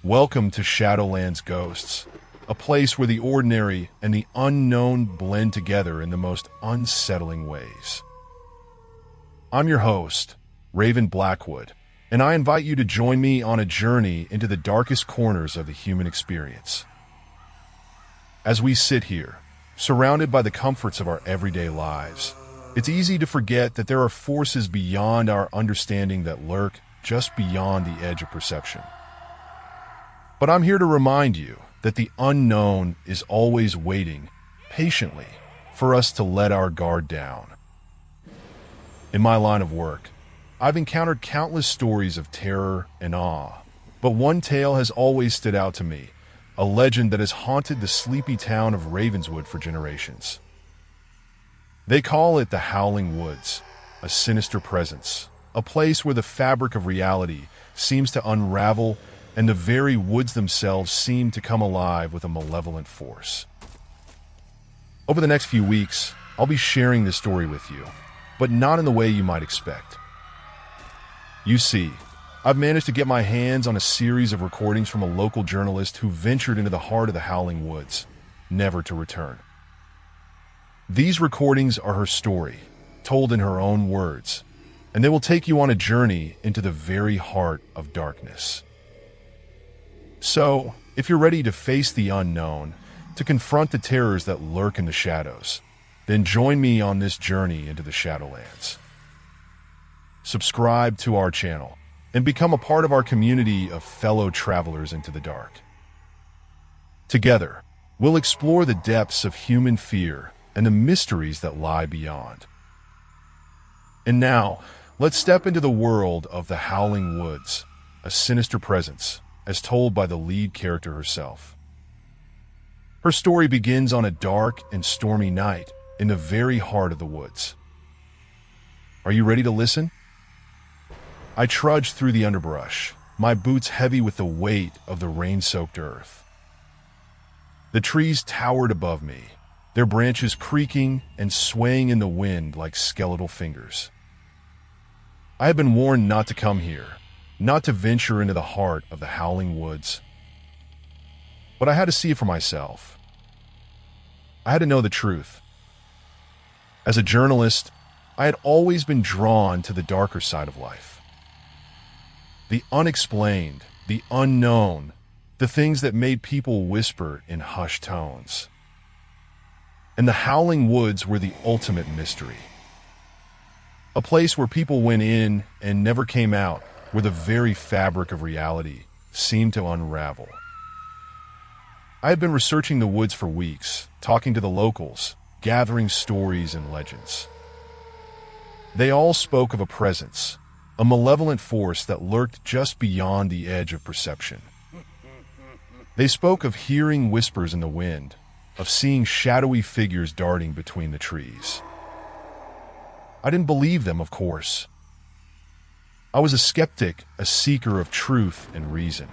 Welcome to Shadowlands Ghosts, a place where the ordinary and the unknown blend together in the most unsettling ways. I'm your host, Raven Blackwood, and I invite you to join me on a journey into the darkest corners of the human experience. As we sit here, surrounded by the comforts of our everyday lives, it's easy to forget that there are forces beyond our understanding that lurk just beyond the edge of perception. But I'm here to remind you that the unknown is always waiting, patiently, for us to let our guard down. In my line of work, I've encountered countless stories of terror and awe, but one tale has always stood out to me, a legend that has haunted the sleepy town of Ravenswood for generations. They call it the Howling Woods, a sinister presence, a place where the fabric of reality seems to unravel and the very woods themselves seem to come alive with a malevolent force. Over the next few weeks, I'll be sharing this story with you, but not in the way you might expect. You see, I've managed to get my hands on a series of recordings from a local journalist who ventured into the heart of the Howling Woods, never to return. These recordings are her story, told in her own words, and they will take you on a journey into the very heart of darkness. So, if you're ready to face the unknown, to confront the terrors that lurk in the shadows, then join me on this journey into the Shadowlands. Subscribe to our channel and become a part of our community of fellow travelers into the dark. Together, we'll explore the depths of human fear and the mysteries that lie beyond. And now, let's step into the world of the Howling Woods, a sinister presence, as told by the lead character herself. Her story begins on a dark and stormy night in the very heart of the woods. Are you ready to listen? I trudged through the underbrush, my boots heavy with the weight of the rain-soaked earth. The trees towered above me, their branches creaking and swaying in the wind like skeletal fingers. I had been warned not to come here, not to venture into the heart of the Howling Woods. But I had to see it for myself. I had to know the truth. As a journalist, I had always been drawn to the darker side of life. The unexplained, the unknown, the things that made people whisper in hushed tones. And the Howling Woods were the ultimate mystery. A place where people went in and never came out, where the very fabric of reality seemed to unravel. I had been researching the woods for weeks, talking to the locals, gathering stories and legends. They all spoke of a presence, a malevolent force that lurked just beyond the edge of perception. They spoke of hearing whispers in the wind, of seeing shadowy figures darting between the trees. I didn't believe them, of course. I was a skeptic, a seeker of truth and reason.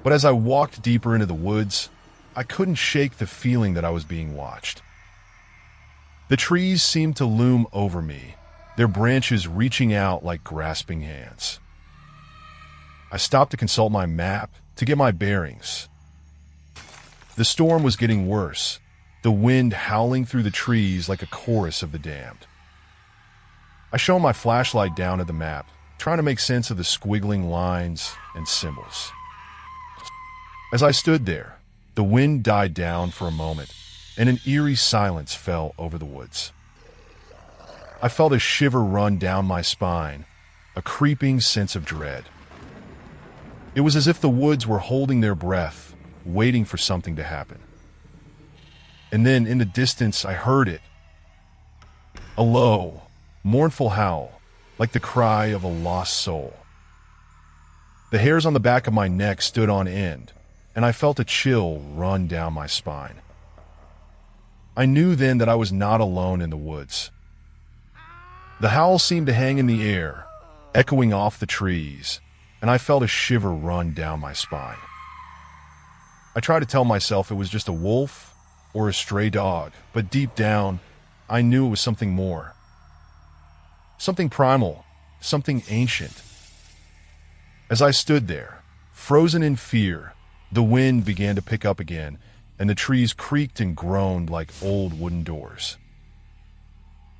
But as I walked deeper into the woods, I couldn't shake the feeling that I was being watched. The trees seemed to loom over me, their branches reaching out like grasping hands. I stopped to consult my map, to get my bearings. The storm was getting worse, the wind howling through the trees like a chorus of the damned. I shone my flashlight down at the map, trying to make sense of the squiggling lines and symbols. As I stood there, the wind died down for a moment, and an eerie silence fell over the woods. I felt a shiver run down my spine, a creeping sense of dread. It was as if the woods were holding their breath, waiting for something to happen. And then, in the distance, I heard it. A low, mournful howl, like the cry of a lost soul. The hairs on the back of my neck stood on end, and I felt a chill run down my spine. I knew then that I was not alone in the woods. The howl seemed to hang in the air, echoing off the trees, and I felt a shiver run down my spine. I tried to tell myself it was just a wolf or a stray dog, but deep down, I knew it was something more. Something primal, something ancient. As I stood there, Frozen in fear, the wind began to pick up again, and the trees creaked and groaned like old wooden doors.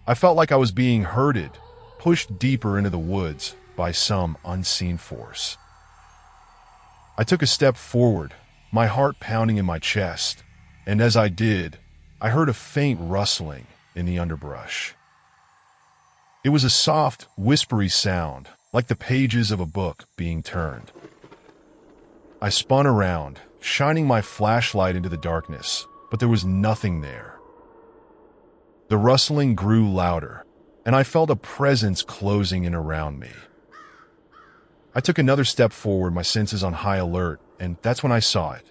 I felt like I was being herded, pushed deeper into the woods by some unseen force. I took a step forward, my heart pounding in my chest, and as I did, I heard a faint rustling in the underbrush. It was a soft, whispery sound, like the pages of a book being turned. I spun around, shining my flashlight into the darkness, but there was nothing there. The rustling grew louder, and I felt a presence closing in around me. I took another step forward, my senses on high alert, and that's when I saw it.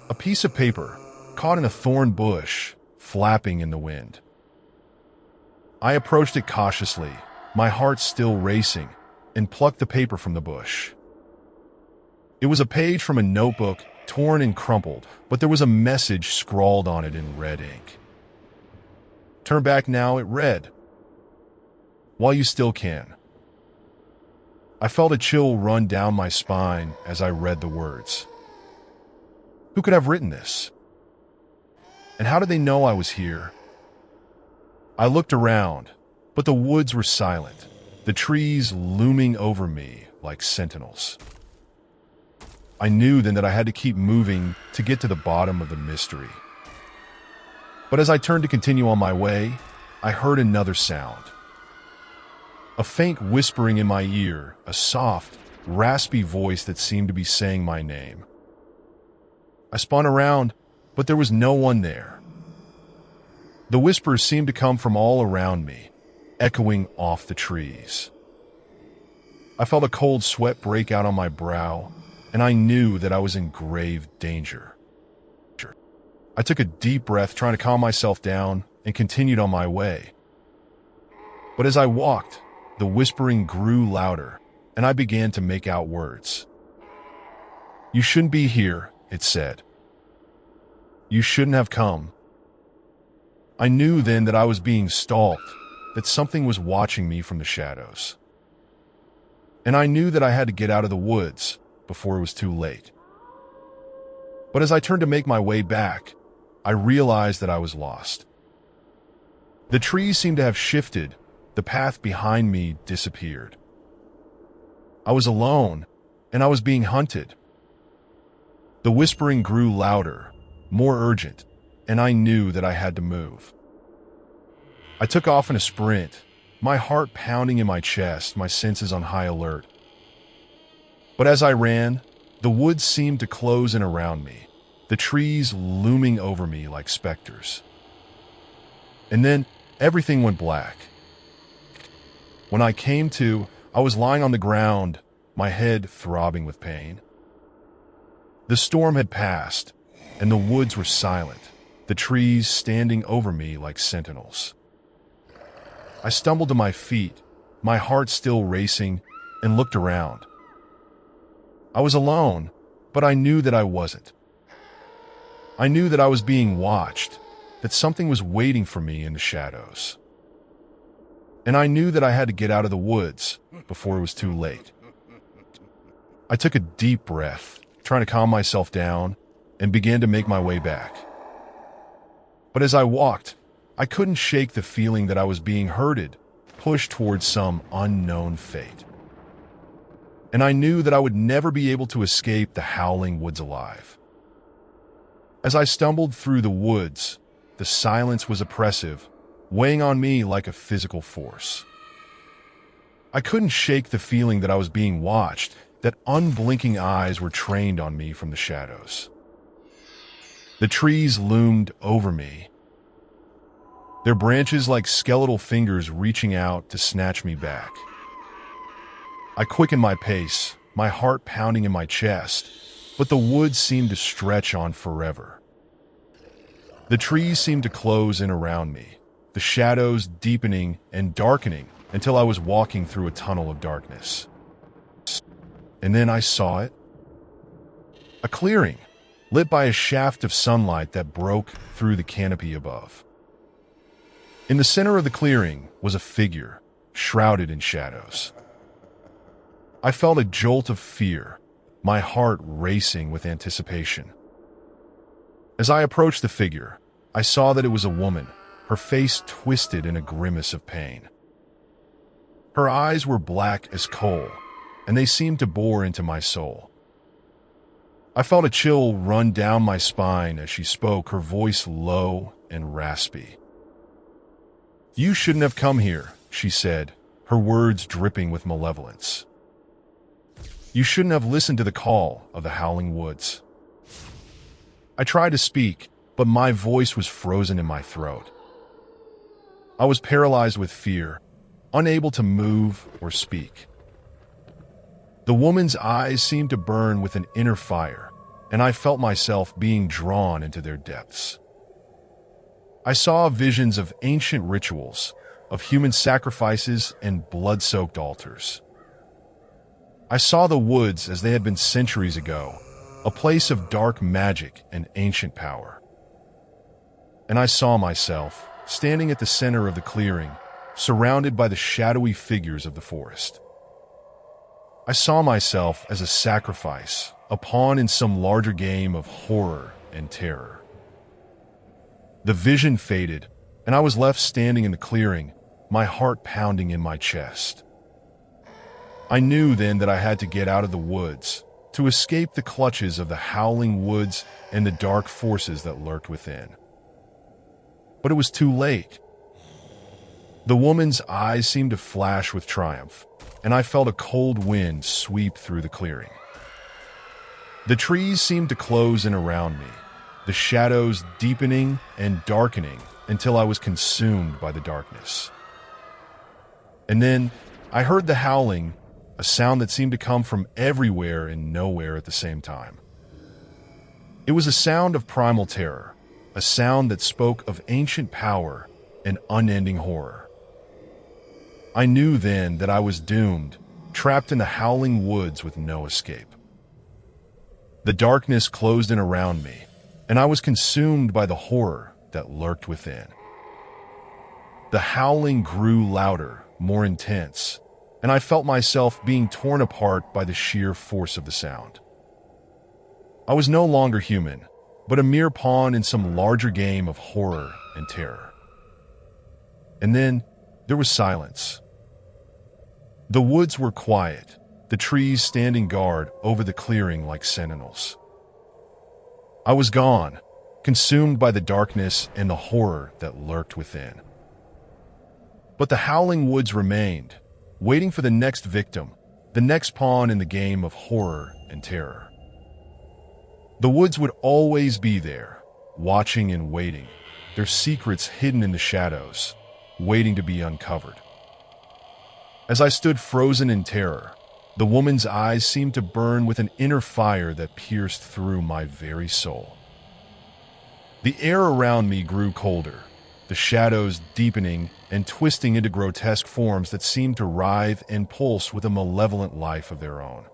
A piece of paper, caught in a thorn bush, flapping in the wind. I approached it cautiously, my heart still racing, and plucked the paper from the bush. It was a page from a notebook, torn and crumpled, but there was a message scrawled on it in red ink. "Turn back now," it read. "While you still can." I felt a chill run down my spine as I read the words. Who could have written this? And how did they know I was here? I looked around, but the woods were silent, the trees looming over me like sentinels. I knew then that I had to keep moving to get to the bottom of the mystery. But as I turned to continue on my way, I heard another sound. A faint whispering in my ear, a soft, raspy voice that seemed to be saying my name. I spun around, but there was no one there. The whispers seemed to come from all around me, echoing off the trees. I felt a cold sweat break out on my brow, and I knew that I was in grave danger. I took a deep breath, trying to calm myself down, and continued on my way. But as I walked, the whispering grew louder, and I began to make out words. "You shouldn't be here," it said. "You shouldn't have come." I knew then that I was being stalked, that something was watching me from the shadows. And I knew that I had to get out of the woods before it was too late. But as I turned to make my way back, I realized that I was lost. The trees seemed to have shifted, the path behind me disappeared. I was alone, and I was being hunted. The whispering grew louder, more urgent, and I knew that I had to move. I took off in a sprint, my heart pounding in my chest, my senses on high alert. But as I ran, the woods seemed to close in around me, the trees looming over me like specters. And then everything went black. When I came to, I was lying on the ground, my head throbbing with pain. The storm had passed, and the woods were silent, the trees standing over me like sentinels. I stumbled to my feet, my heart still racing, and looked around. I was alone, but I knew that I wasn't. I knew that I was being watched, that something was waiting for me in the shadows. And I knew that I had to get out of the woods before it was too late. I took a deep breath, trying to calm myself down, and began to make my way back. But as I walked, I couldn't shake the feeling that I was being herded, pushed towards some unknown fate. And I knew that I would never be able to escape the Howling Woods alive. As I stumbled through the woods, the silence was oppressive, weighing on me like a physical force. I couldn't shake the feeling that I was being watched, that unblinking eyes were trained on me from the shadows. The trees loomed over me, their branches like skeletal fingers reaching out to snatch me back. I quickened my pace, my heart pounding in my chest, but the woods seemed to stretch on forever. The trees seemed to close in around me, the shadows deepening and darkening until I was walking through a tunnel of darkness. And then I saw it. A clearing, lit by a shaft of sunlight that broke through the canopy above. In the center of the clearing was a figure, shrouded in shadows. I felt a jolt of fear, my heart racing with anticipation. As I approached the figure, I saw that it was a woman, her face twisted in a grimace of pain. Her eyes were black as coal, and they seemed to bore into my soul. I felt a chill run down my spine as she spoke, her voice low and raspy. "You shouldn't have come here," she said, her words dripping with malevolence. "You shouldn't have listened to the call of the Howling Woods." I tried to speak, but my voice was frozen in my throat. I was paralyzed with fear, unable to move or speak. The woman's eyes seemed to burn with an inner fire, and I felt myself being drawn into their depths. I saw visions of ancient rituals, of human sacrifices and blood-soaked altars. I saw the woods as they had been centuries ago, a place of dark magic and ancient power. And I saw myself, standing at the center of the clearing, surrounded by the shadowy figures of the forest. I saw myself as a sacrifice, a pawn in some larger game of horror and terror. The vision faded, and I was left standing in the clearing, my heart pounding in my chest. I knew then that I had to get out of the woods, to escape the clutches of the Howling Woods and the dark forces that lurked within. But it was too late. The woman's eyes seemed to flash with triumph, and I felt a cold wind sweep through the clearing. The trees seemed to close in around me, the shadows deepening and darkening until I was consumed by the darkness. And then I heard the howling, a sound that seemed to come from everywhere and nowhere at the same time. It was a sound of primal terror, a sound that spoke of ancient power and unending horror. I knew then that I was doomed, trapped in the Howling Woods with no escape. The darkness closed in around me, and I was consumed by the horror that lurked within. The howling grew louder, more intense, and I felt myself being torn apart by the sheer force of the sound. I was no longer human, but a mere pawn in some larger game of horror and terror. And then there was silence. The woods were quiet, the trees standing guard over the clearing like sentinels. I was gone, consumed by the darkness and the horror that lurked within. But the Howling Woods remained, waiting for the next victim, the next pawn in the game of horror and terror. The woods would always be there, watching and waiting, their secrets hidden in the shadows, waiting to be uncovered. As I stood frozen in terror, the woman's eyes seemed to burn with an inner fire that pierced through my very soul. The air around me grew colder, the shadows deepening and twisting into grotesque forms that seemed to writhe and pulse with a malevolent life of their own.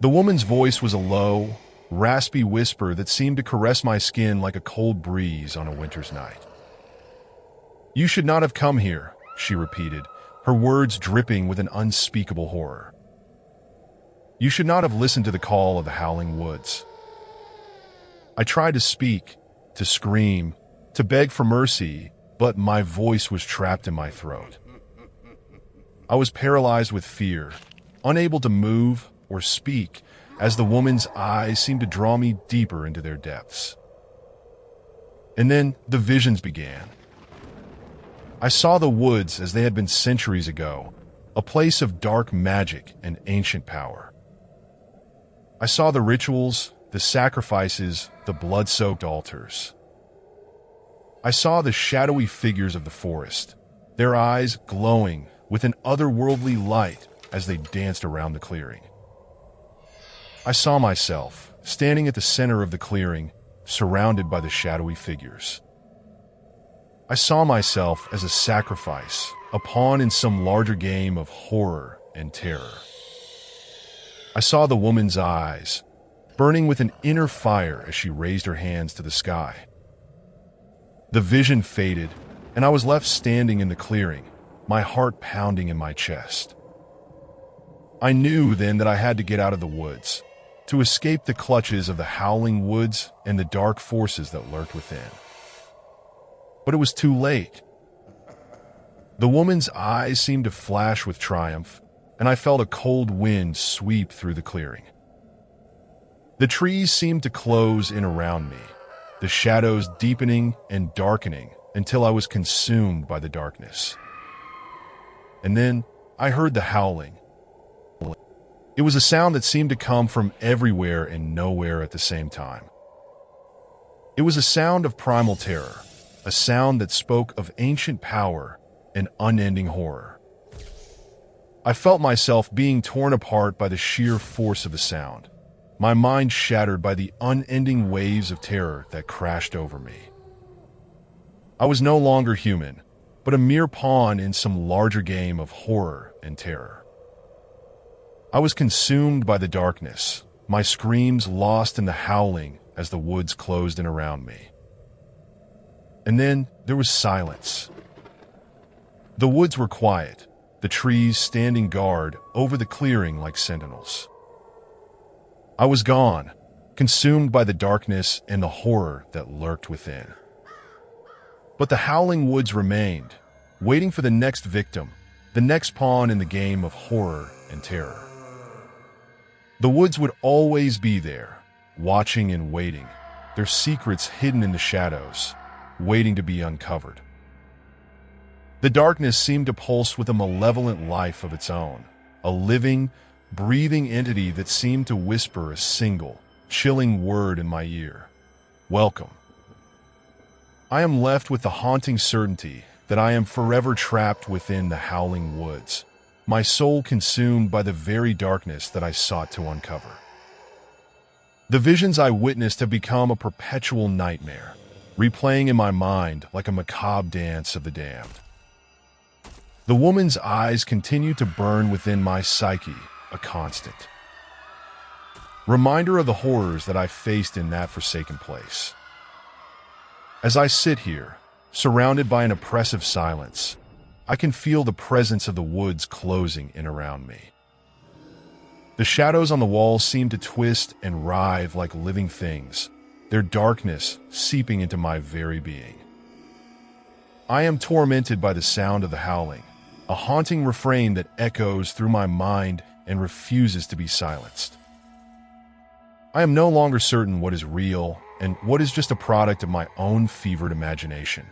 The woman's voice was a low, raspy whisper that seemed to caress my skin like a cold breeze on a winter's night. "You should not have come here," she repeated, her words dripping with an unspeakable horror. "You should not have listened to the call of the Howling Woods." I tried to speak, to scream, to beg for mercy, but my voice was trapped in my throat. I was paralyzed with fear, unable to move or speak, as the woman's eyes seemed to draw me deeper into their depths. And then the visions began. I saw the woods as they had been centuries ago, a place of dark magic and ancient power. I saw the rituals, the sacrifices, the blood-soaked altars. I saw the shadowy figures of the forest, their eyes glowing with an otherworldly light as they danced around the clearing. I saw myself, standing at the center of the clearing, surrounded by the shadowy figures. I saw myself as a sacrifice, a pawn in some larger game of horror and terror. I saw the woman's eyes, burning with an inner fire as she raised her hands to the sky. The vision faded, and I was left standing in the clearing, my heart pounding in my chest. I knew then that I had to get out of the woods, to escape the clutches of the Howling Woods and the dark forces that lurked within. But it was too late. The woman's eyes seemed to flash with triumph, and I felt a cold wind sweep through the clearing. The trees seemed to close in around me, the shadows deepening and darkening until I was consumed by the darkness. And then I heard the howling. It was a sound that seemed to come from everywhere and nowhere at the same time. It was a sound of primal terror, a sound that spoke of ancient power and unending horror. I felt myself being torn apart by the sheer force of the sound, my mind shattered by the unending waves of terror that crashed over me. I was no longer human, but a mere pawn in some larger game of horror and terror. I was consumed by the darkness, my screams lost in the howling as the woods closed in around me. And then there was silence. The woods were quiet, the trees standing guard over the clearing like sentinels. I was gone, consumed by the darkness and the horror that lurked within. But the Howling Woods remained, waiting for the next victim, the next pawn in the game of horror and terror. The woods would always be there, watching and waiting, their secrets hidden in the shadows, waiting to be uncovered. The darkness seemed to pulse with a malevolent life of its own, a living, breathing entity that seemed to whisper a single, chilling word in my ear: welcome. I am left with the haunting certainty that I am forever trapped within the Howling Woods, my soul consumed by the very darkness that I sought to uncover. The visions I witnessed have become a perpetual nightmare, replaying in my mind like a macabre dance of the damned. The woman's eyes continue to burn within my psyche, a constant reminder of the horrors that I faced in that forsaken place. As I sit here, surrounded by an oppressive silence, I can feel the presence of the woods closing in around me. The shadows on the walls seem to twist and writhe like living things, their darkness seeping into my very being. I am tormented by the sound of the howling, a haunting refrain that echoes through my mind and refuses to be silenced. I am no longer certain what is real and what is just a product of my own fevered imagination.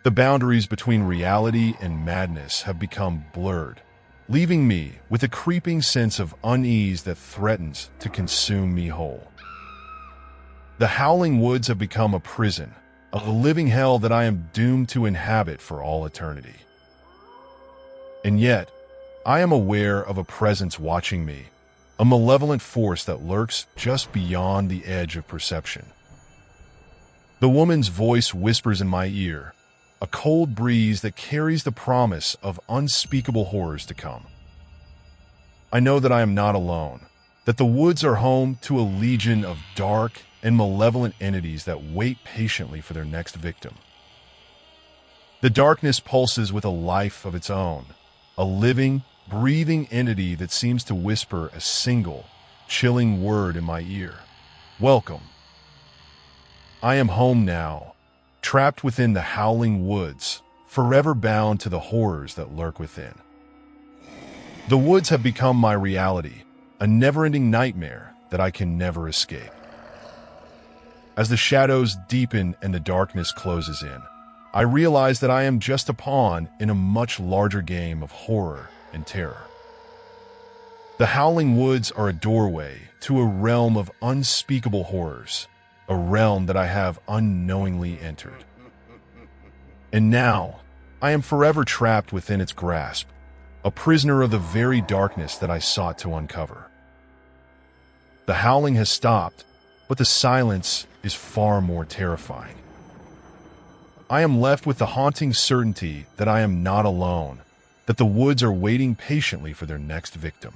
The boundaries between reality and madness have become blurred, leaving me with a creeping sense of unease that threatens to consume me whole. The Howling Woods have become a prison, a living hell that I am doomed to inhabit for all eternity. And yet, I am aware of a presence watching me, a malevolent force that lurks just beyond the edge of perception. The woman's voice whispers in my ear, a cold breeze that carries the promise of unspeakable horrors to come. I know that I am not alone, that the woods are home to a legion of dark and malevolent entities that wait patiently for their next victim. The darkness pulses with a life of its own, a living, breathing entity that seems to whisper a single, chilling word in my ear: welcome. I am home now, trapped within the Howling Woods, forever bound to the horrors that lurk within. The woods have become my reality, a never-ending nightmare that I can never escape. As the shadows deepen and the darkness closes in, I realize that I am just a pawn in a much larger game of horror and terror. The Howling Woods are a doorway to a realm of unspeakable horrors, a realm that I have unknowingly entered. And now, I am forever trapped within its grasp, a prisoner of the very darkness that I sought to uncover. The howling has stopped, but the silence is far more terrifying. I am left with the haunting certainty that I am not alone, that the woods are waiting patiently for their next victim.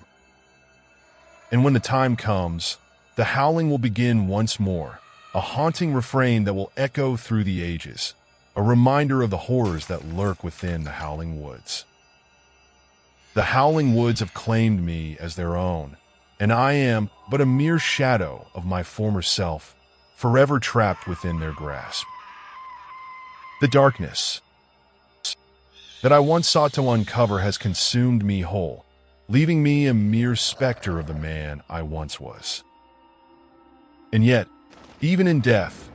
And when the time comes, the howling will begin once more, a haunting refrain that will echo through the ages, a reminder of the horrors that lurk within the Howling Woods. The Howling Woods have claimed me as their own, and I am but a mere shadow of my former self, forever trapped within their grasp. The darkness that I once sought to uncover has consumed me whole, leaving me a mere specter of the man I once was. And yet, even in death,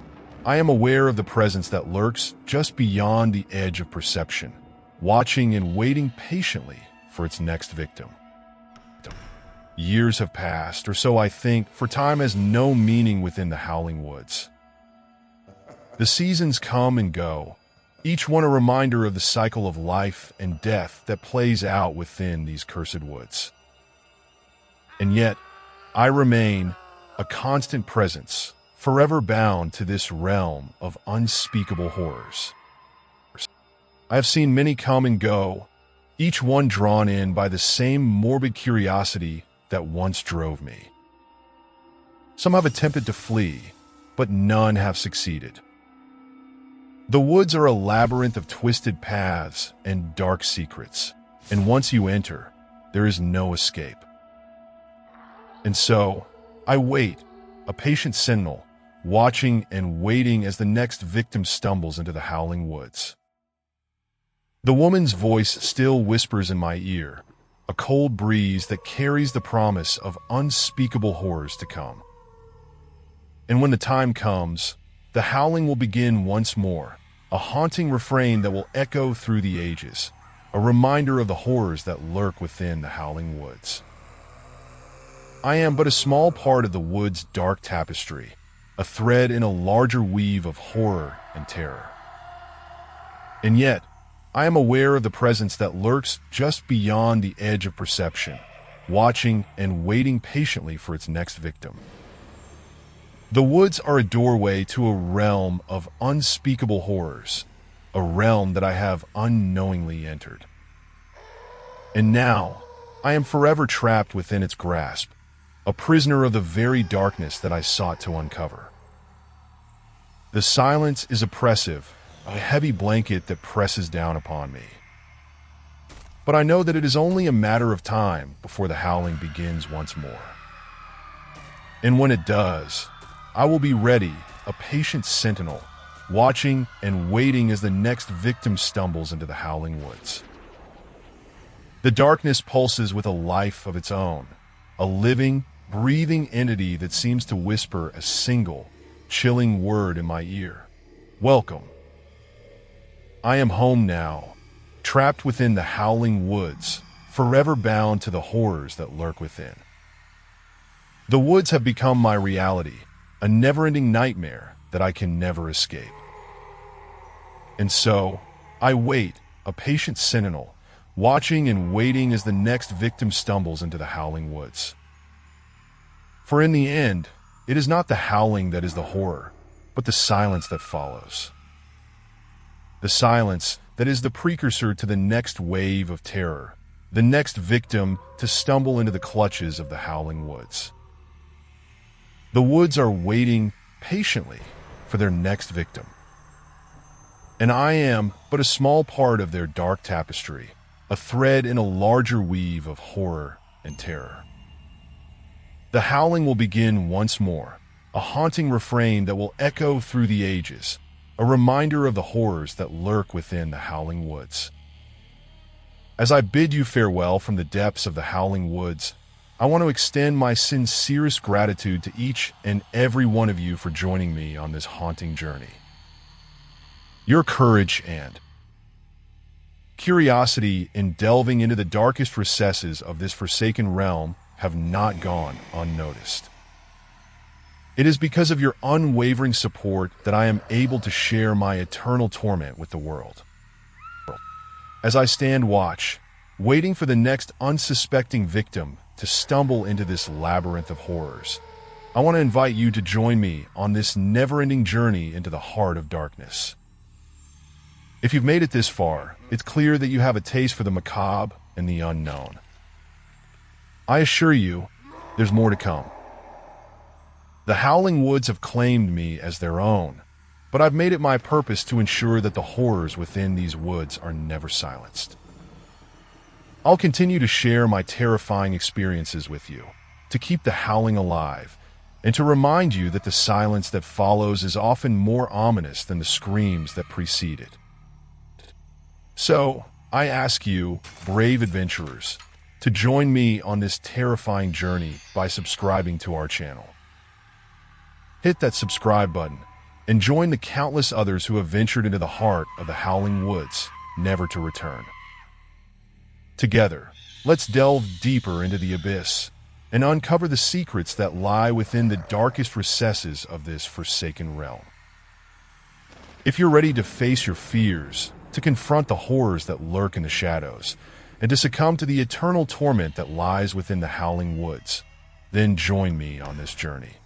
I am aware of the presence that lurks just beyond the edge of perception, watching and waiting patiently for its next victim. Years have passed, or so I think, for time has no meaning within the Howling Woods. The seasons come and go, each one a reminder of the cycle of life and death that plays out within these cursed woods. And yet, I remain a constant presence, forever bound to this realm of unspeakable horrors. I have seen many come and go, each one drawn in by the same morbid curiosity that once drove me. Some have attempted to flee, but none have succeeded. The woods are a labyrinth of twisted paths and dark secrets, and once you enter, there is no escape. And so, I wait, a patient sentinel, watching and waiting as the next victim stumbles into the Howling Woods. The woman's voice still whispers in my ear, a cold breeze that carries the promise of unspeakable horrors to come. And when the time comes, the howling will begin once more, a haunting refrain that will echo through the ages, a reminder of the horrors that lurk within the Howling Woods. I am but a small part of the wood's dark tapestry, a thread in a larger weave of horror and terror. And yet, I am aware of the presence that lurks just beyond the edge of perception, watching and waiting patiently for its next victim. The woods are a doorway to a realm of unspeakable horrors, a realm that I have unknowingly entered. And now, I am forever trapped within its grasp, a prisoner of the very darkness that I sought to uncover. The silence is oppressive, a heavy blanket that presses down upon me. But I know that it is only a matter of time before the howling begins once more. And when it does, I will be ready, a patient sentinel, watching and waiting as the next victim stumbles into the Howling Woods. The darkness pulses with a life of its own, a living, breathing entity that seems to whisper a single, chilling word in my ear. Welcome. I am home now, trapped within the Howling Woods, forever bound to the horrors that lurk within. The woods have become my reality, a never-ending nightmare that I can never escape. And so, I wait, a patient sentinel, watching and waiting as the next victim stumbles into the Howling Woods. For in the end, it is not the howling that is the horror, but the silence that follows. The silence that is the precursor to the next wave of terror, the next victim to stumble into the clutches of the Howling Woods. The woods are waiting patiently for their next victim. And I am but a small part of their dark tapestry, a thread in a larger weave of horror and terror. The howling will begin once more, a haunting refrain that will echo through the ages, a reminder of the horrors that lurk within the Howling Woods. As I bid you farewell from the depths of the Howling Woods, I want to extend my sincerest gratitude to each and every one of you for joining me on this haunting journey. Your courage and curiosity in delving into the darkest recesses of this forsaken realm have not gone unnoticed. It is because of your unwavering support that I am able to share my eternal torment with the world. As I stand watch, waiting for the next unsuspecting victim to stumble into this labyrinth of horrors, I want to invite you to join me on this never-ending journey into the heart of darkness. If you've made it this far, it's clear that you have a taste for the macabre and the unknown. I assure you, there's more to come. The Howling Woods have claimed me as their own, but I've made it my purpose to ensure that the horrors within these woods are never silenced. I'll continue to share my terrifying experiences with you, to keep the howling alive, and to remind you that the silence that follows is often more ominous than the screams that precede it. So, I ask you, brave adventurers, to join me on this terrifying journey by subscribing to our channel. Hit that subscribe button and join the countless others who have ventured into the heart of the Howling Woods, never to return. Together, let's delve deeper into the abyss and uncover the secrets that lie within the darkest recesses of this forsaken realm. If you're ready to face your fears, to confront the horrors that lurk in the shadows, and to succumb to the eternal torment that lies within the Howling Woods, then join me on this journey.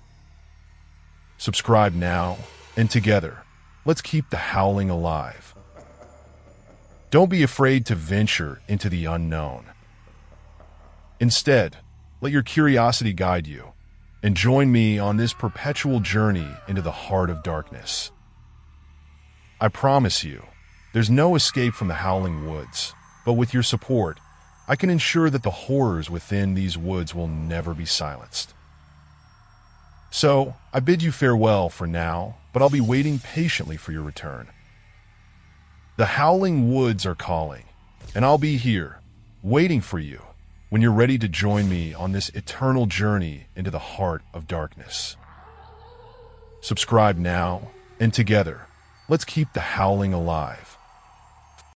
Subscribe now, and together, let's keep the howling alive. Don't be afraid to venture into the unknown. Instead, let your curiosity guide you, and join me on this perpetual journey into the heart of darkness. I promise you, there's no escape from the Howling Woods, but with your support, I can ensure that the horrors within these woods will never be silenced. So, I bid you farewell for now, but I'll be waiting patiently for your return. The Howling Woods are calling, and I'll be here, waiting for you, when you're ready to join me on this eternal journey into the heart of darkness. Subscribe now, and together, let's keep the howling alive.